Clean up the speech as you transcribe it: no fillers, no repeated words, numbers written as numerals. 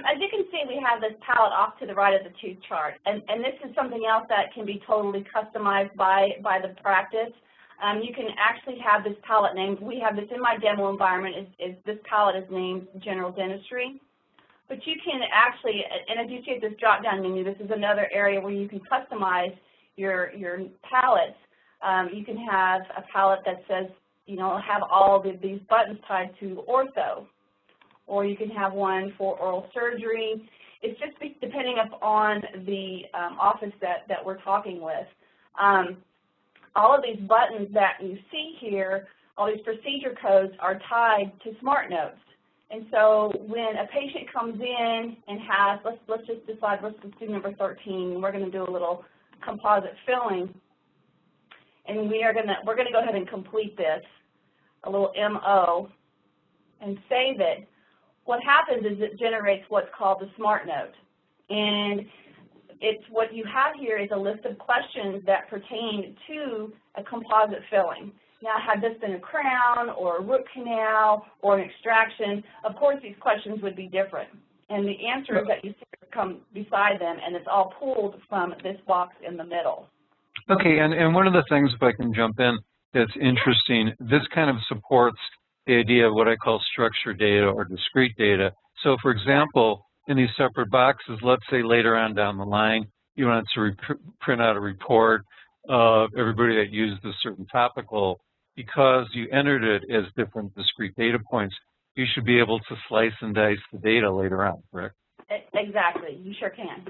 as you can see, we have this palette off to the right of the tooth chart, and this is something else that can be totally customized by the practice. You can actually have this palette named, we have this in my demo environment, this palette is named General Dentistry. But you can actually, and as you see at this drop-down menu, this is another area where you can customize your palettes. You can have a palette that says, you know, have all of these buttons tied to ortho, or you can have one for oral surgery. It's just depending upon the office that we're talking with. All of these buttons that you see here, all these procedure codes are tied to SmartNotes. And so when a patient comes in and has, let's just decide, let's do number 13. We're going to do a little composite filling, and we're going to go ahead and complete this, a little MO, and save it. What happens is it generates what's called the SmartNote, and it's what you have here is a list of questions that pertain to a composite filling. Now, had this been a crown or a root canal or an extraction, of course these questions would be different. And the answers that you see come beside them, and it's all pulled from this box in the middle. Okay, and one of the things, if I can jump in, that's interesting, this kind of supports the idea of what I call structured data or discrete data. So, for example, in these separate boxes, let's say later on down the line, you want to print out a report of everybody that used a certain topical. Because you entered it as different discrete data points, you should be able to slice and dice the data later on, correct? Exactly. You sure can.